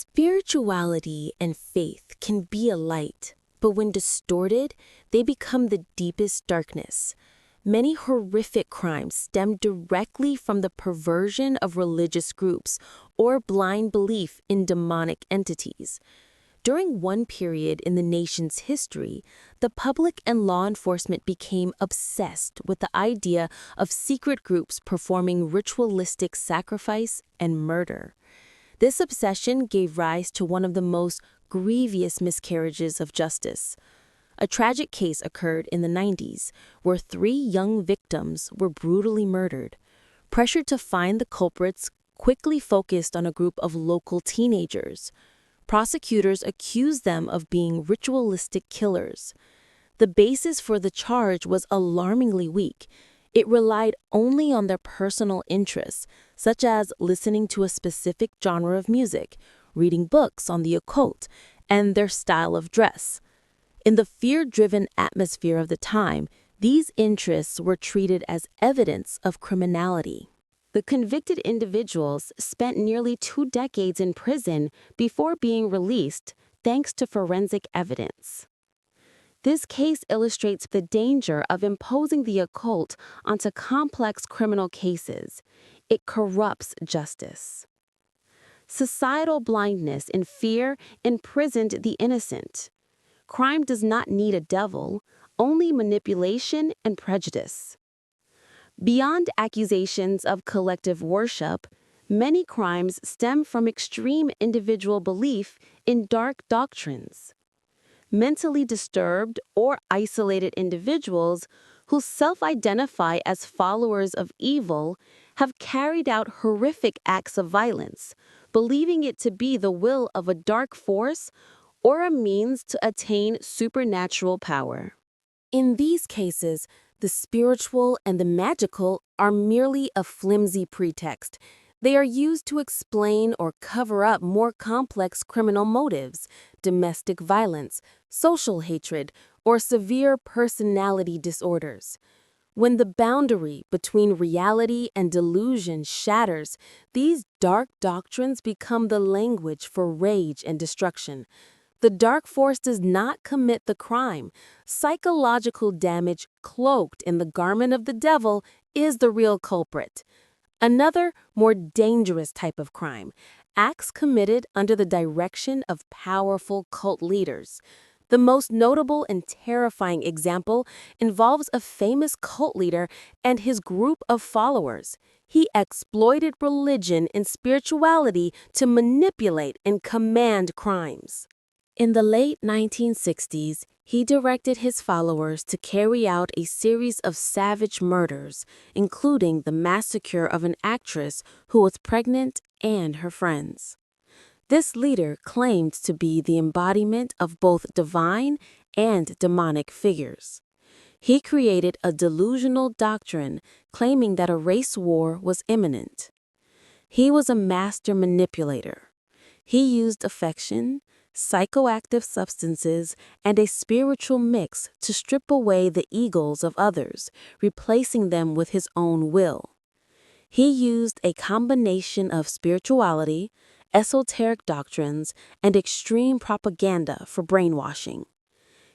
Spirituality and faith can be a light, but when distorted, they become the deepest darkness. Many horrific crimes stem directly from the perversion of religious groups or blind belief in demonic entities. During one period in the nation's history, the public and law enforcement became obsessed with the idea of secret groups performing ritualistic sacrifice and murder. This obsession gave rise to one of the most grievous miscarriages of justice. A tragic case occurred in the 90s, where 3 young victims were brutally murdered. Pressure to find the culprits quickly focused on a group of local teenagers. Prosecutors accused them of being ritualistic killers. The basis for the charge was alarmingly weak. It relied only on their personal interests, such as listening to a specific genre of music, reading books on the occult, and their style of dress. In the fear-driven atmosphere of the time, these interests were treated as evidence of criminality. The convicted individuals spent nearly 2 decades in prison before being released, thanks to forensic evidence. This case illustrates the danger of imposing the occult onto complex criminal cases. It corrupts justice. Societal blindness and fear imprisoned the innocent. Crime does not need a devil, only manipulation and prejudice. Beyond accusations of collective worship, many crimes stem from extreme individual belief in dark doctrines. Mentally disturbed or isolated individuals who self-identify as followers of evil have carried out horrific acts of violence, believing it to be the will of a dark force or a means to attain supernatural power. In these cases, the spiritual and the magical are merely a flimsy pretext. They are used to explain or cover up more complex criminal motives, domestic violence, social hatred, or severe personality disorders. When the boundary between reality and delusion shatters, these dark doctrines become the language for rage and destruction. The dark force does not commit the crime. Psychological damage cloaked in the garment of the devil is the real culprit. Another, more dangerous type of crime, acts committed under the direction of powerful cult leaders. The most notable and terrifying example involves a famous cult leader and his group of followers. He exploited religion and spirituality to manipulate and command crimes. In the late 1960s, he directed his followers to carry out a series of savage murders, including the massacre of an actress who was pregnant and her friends. This leader claimed to be the embodiment of both divine and demonic figures. He created a delusional doctrine claiming that a race war was imminent. He was a master manipulator. He used affection, psychoactive substances, and a spiritual mix to strip away the egos of others, replacing them with his own will. He used a combination of spirituality, esoteric doctrines, and extreme propaganda for brainwashing.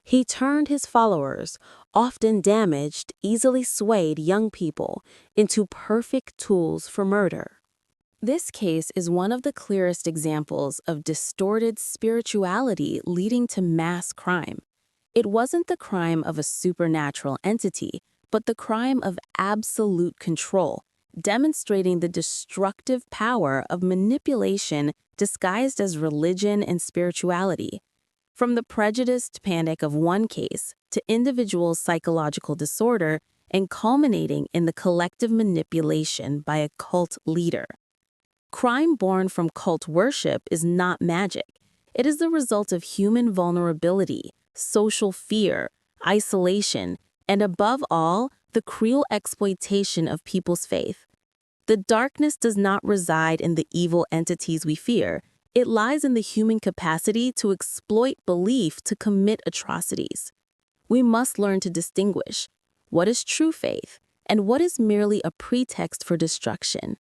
He turned his followers, often damaged, easily swayed young people, into perfect tools for murder. This case is one of the clearest examples of distorted spirituality leading to mass crime. It wasn't the crime of a supernatural entity, but the crime of absolute control, demonstrating the destructive power of manipulation disguised as religion and spirituality. From the prejudiced panic of one case to individual psychological disorder and culminating in the collective manipulation by a cult leader. Crime born from cult worship is not magic. It is the result of human vulnerability, social fear, isolation, and above all, the cruel exploitation of people's faith. The darkness does not reside in the evil entities we fear. It lies in the human capacity to exploit belief to commit atrocities. We must learn to distinguish what is true faith and what is merely a pretext for destruction.